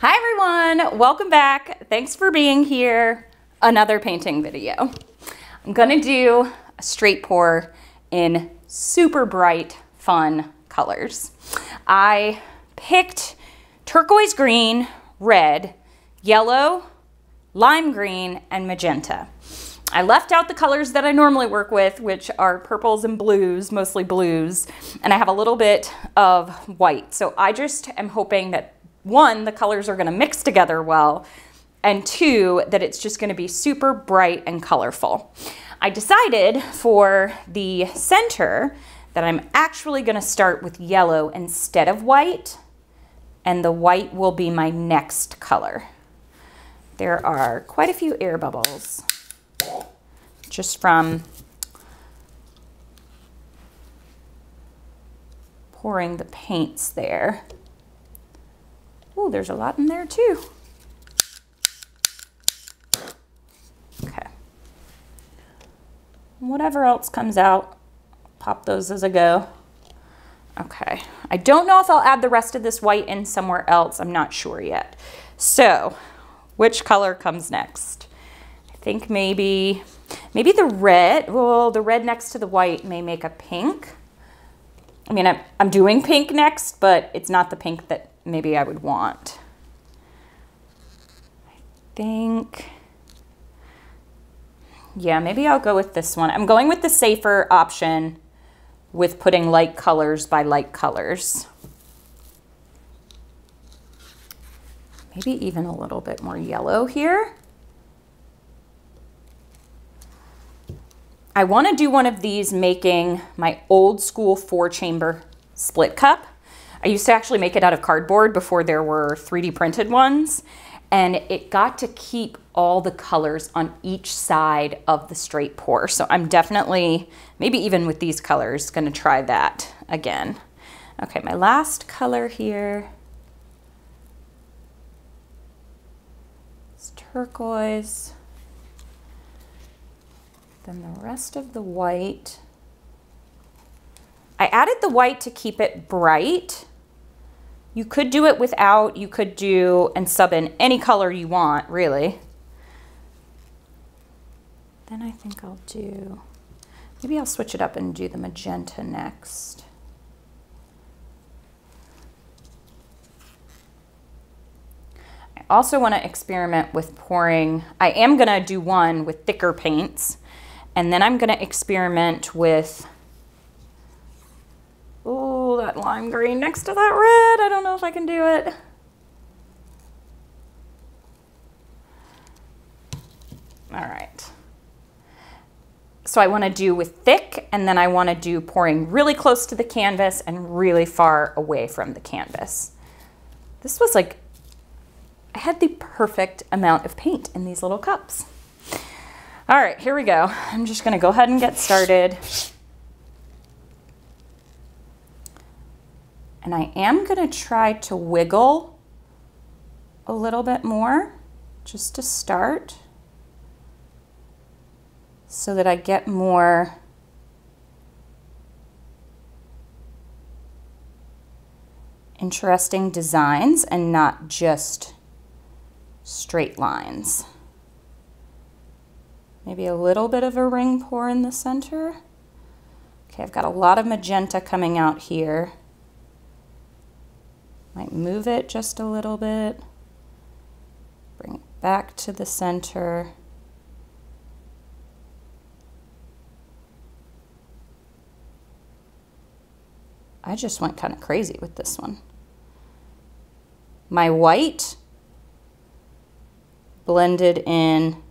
Hi everyone, welcome back. Thanks for being here. Another painting video. I'm gonna do a straight pour in super bright, fun colors. I picked turquoise green, red, yellow, lime green, and magenta. I left out the colors that I normally work with, which are purples and blues, mostly blues, and I have a little bit of white. So I just am hoping that one, the colors are gonna mix together well, and two, that it's just gonna be super bright and colorful. I decided for the center that I'm actually gonna start with yellow instead of white, and the white will be my next color. There are quite a few air bubbles just from pouring the paints there. Oh, there's a lot in there too. Okay. Whatever else comes out, pop those as I go. Okay. I don't know if I'll add the rest of this white in somewhere else. I'm not sure yet. So, which color comes next? I think maybe the red. Well, the red next to the white may make a pink. I mean, I'm doing pink next, but it's not the pink that maybe I would want. I think, yeah, maybe I'll go with this one. I'm going with the safer option with putting light colors by light colors. Maybe even a little bit more yellow here. I want to do one of these making my old school 4-chamber split cup. I used to actually make it out of cardboard before there were 3D printed ones, and it got to keep all the colors on each side of the straight pour. So I'm definitely, maybe even with these colors, gonna try that again. Okay, my last color here is turquoise. Then the rest of the white. I added the white to keep it bright. You could do it without, you could do and sub in any color you want, really. Then I think I'll do, maybe I'll switch it up and do the magenta next. I also want to experiment with pouring, I am going to do one with thicker paints, and then I'm going to experiment with, oh, that lime green next to that red. I don't know if I can do it. All right. So I want to do with thick, and then I want to do pouring really close to the canvas and really far away from the canvas. This was like, I had the perfect amount of paint in these little cups. All right, here we go. I'm just going to go ahead and get started. And I am going to try to wiggle a little bit more just to start so that I get more interesting designs and not just straight lines. Maybe a little bit of a ring pour in the center. Okay, I've got a lot of magenta coming out here. Might move it just a little bit. Bring it back to the center. I just went kind of crazy with this one. My white blended in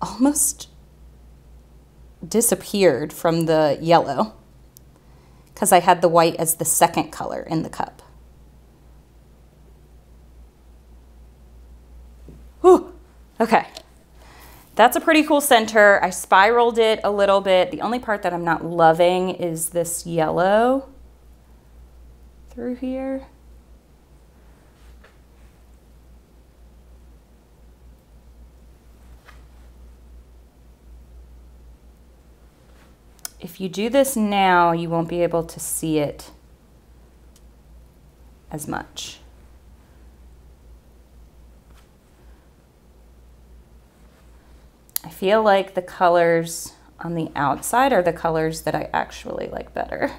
almost disappeared from the yellow because I had the white as the second color in the cup. Whew. Okay. That's a pretty cool center. I spiraled it a little bit. The only part that I'm not loving is this yellow through here. If you do this now, you won't be able to see it as much. I feel like the colors on the outside are the colors that I actually like better.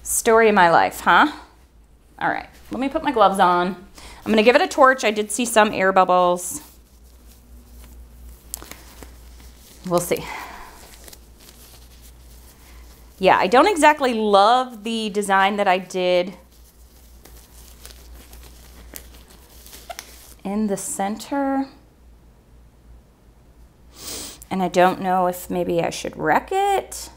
Story of my life, huh? All right, let me put my gloves on. I'm gonna give it a torch. I did see some air bubbles. We'll see. Yeah, I don't exactly love the design that I did in the center. And I don't know if maybe I should wreck it.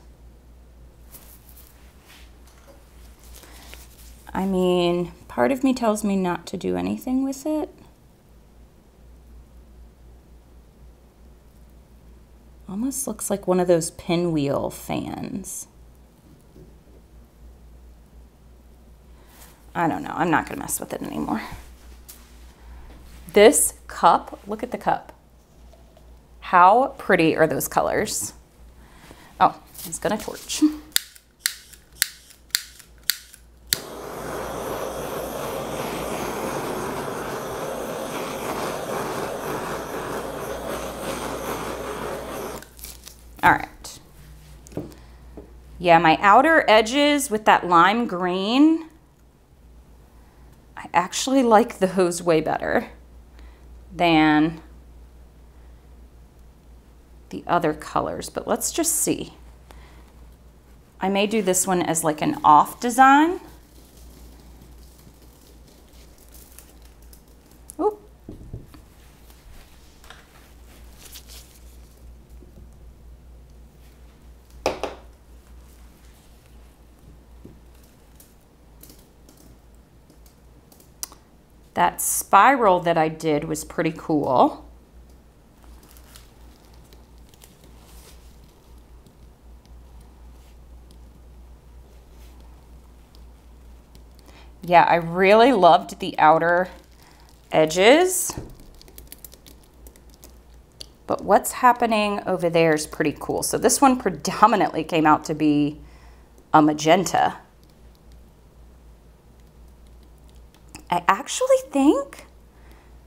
I mean, part of me tells me not to do anything with it. Almost looks like one of those pinwheel fans. I don't know. I'm not going to mess with it anymore. This cup, look at the cup. How pretty are those colors? Oh, I was going to torch. All right. Yeah, my outer edges with that lime green, I actually like those way better than the other colors, but let's just see. I may do this one as like an off design. Ooh. That spiral that I did was pretty cool. Yeah, I really loved the outer edges. But what's happening over there is pretty cool. So this one predominantly came out to be a magenta. I actually think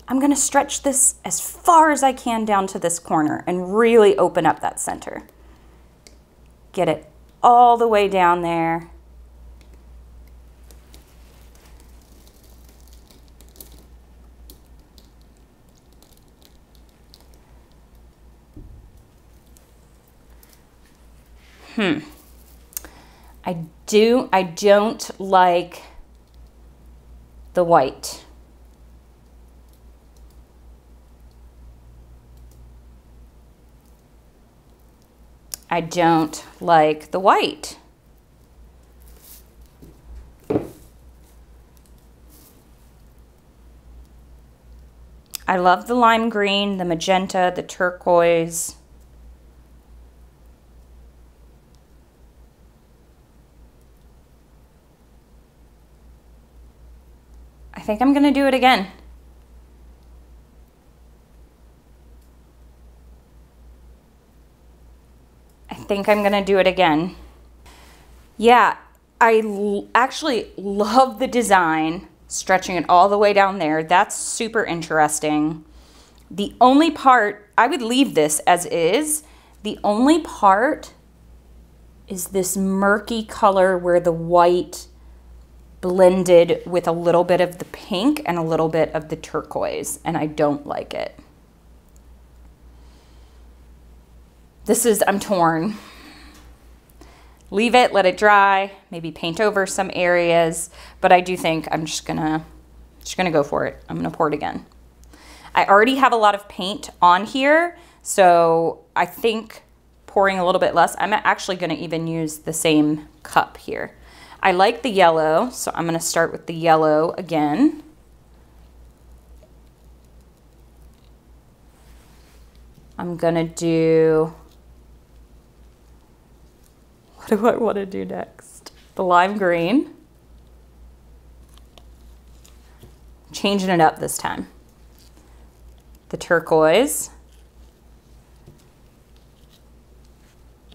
I'm gonna stretch this as far as I can down to this corner and really open up that center. Get it all the way down there. I don't like the white. I don't like the white. I love the lime green, the magenta, the turquoise. I think I'm gonna do it again. I think I'm gonna do it again. Yeah, I actually love the design, stretching it all the way down there. That's super interesting. The only part, I would leave this as is. The only part is this murky color where the white blended with a little bit of the pink and a little bit of the turquoise, and I don't like it. I'm torn. Leave it, let it dry, maybe paint over some areas, but I do think I'm just gonna go for it. I'm gonna pour it again. I already have a lot of paint on here, so I think pouring a little bit less, I'm actually gonna even use the same cup here. I like the yellow, so I'm gonna start with the yellow again. I'm gonna do, what do I wanna do next? The lime green. Changing it up this time. The turquoise.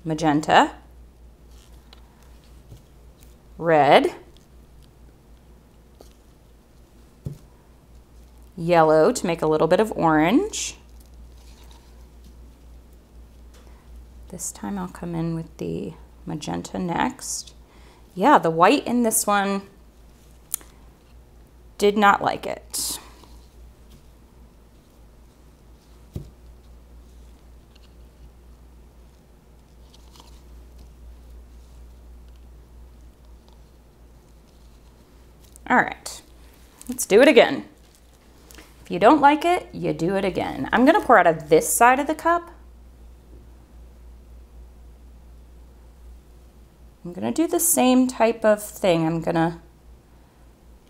Magenta. red, yellow to make a little bit of orange. This time I'll come in with the magenta next. Yeah, the white in this one did not like it. All right, let's do it again. If you don't like it, you do it again. I'm gonna pour out of this side of the cup. I'm gonna do the same type of thing. I'm gonna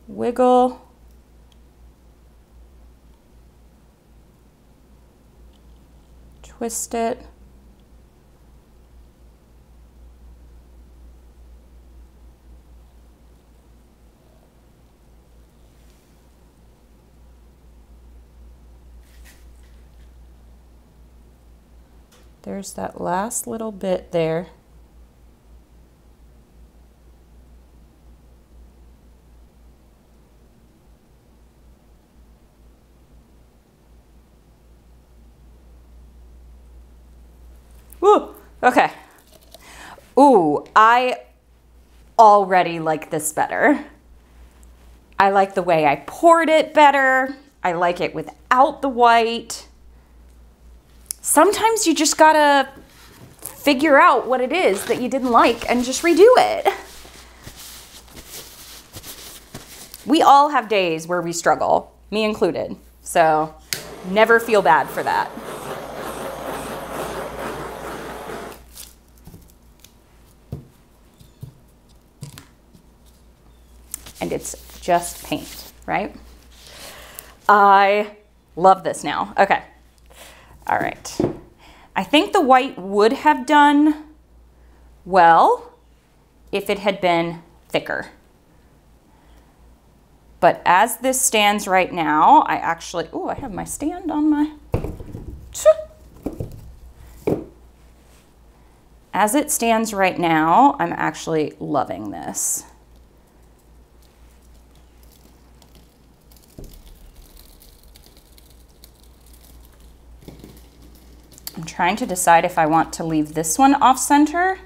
wiggle, twist it. There's that last little bit there. Woo, okay. Ooh, I already like this better. I like the way I poured it better. I like it without the white. Sometimes you just gotta figure out what it is that you didn't like and just redo it. We all have days where we struggle, me included. So never feel bad for that. And it's just paint, right? I love this now. Okay. All right. I think the white would have done well if it had been thicker. But as this stands right now, I actually, oh, I have my stand on my, as it stands right now, I'm actually loving this. I'm trying to decide if I want to leave this one off center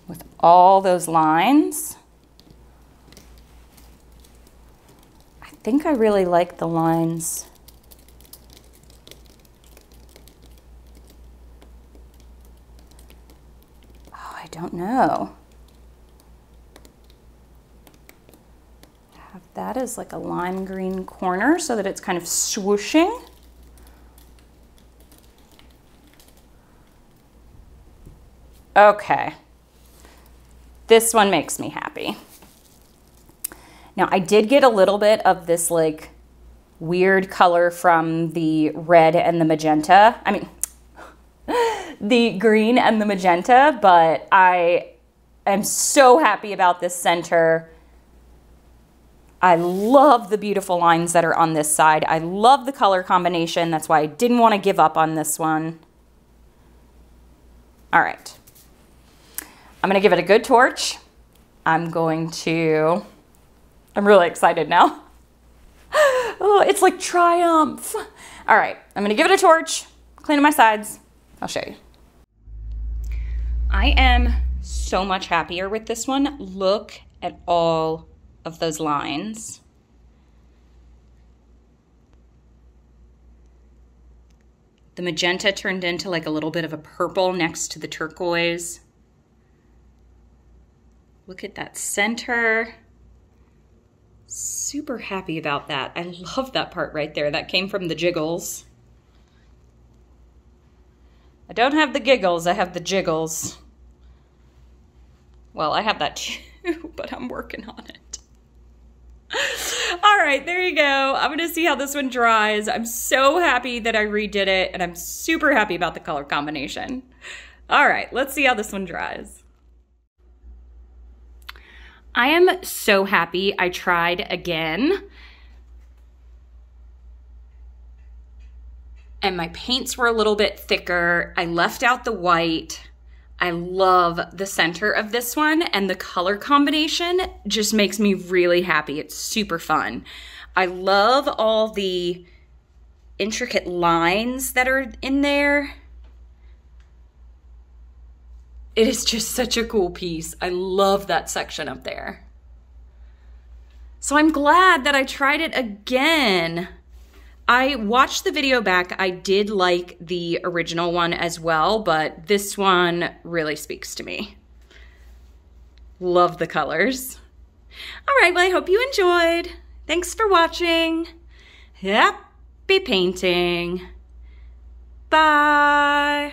with all those lines. I think I really like the lines. Oh, I don't know. That is like a lime green corner so that it's kind of swooshing. Okay, this one makes me happy. Now I did get a little bit of this like weird color from the red and the magenta. I mean, the green and the magenta, but I am so happy about this center. I love the beautiful lines that are on this side. I love the color combination. That's why I didn't want to give up on this one. All right. I'm going to give it a good torch. I'm really excited now. Oh, it's like triumph. All right. I'm going to give it a torch, clean up my sides. I'll show you. I am so much happier with this one. Look at all of those lines. The magenta turned into like a little bit of a purple next to the turquoise. Look at that center. Super happy about that. I love that part right there. That came from the jiggles. I don't have the giggles, I have the jiggles. Well, I have that too, but I'm working on it. All right, there you go. I'm gonna see how this one dries. I'm so happy that I redid it, and I'm super happy about the color combination. All right, let's see how this one dries. I am so happy I tried again. And my paints were a little bit thicker. I left out the white. I love the center of this one, and the color combination just makes me really happy. It's super fun. I love all the intricate lines that are in there. It is just such a cool piece. I love that section up there. So I'm glad that I tried it again. I watched the video back. I did like the original one as well, but this one really speaks to me. Love the colors. All right, well, I hope you enjoyed. Thanks for watching. Happy painting. Bye.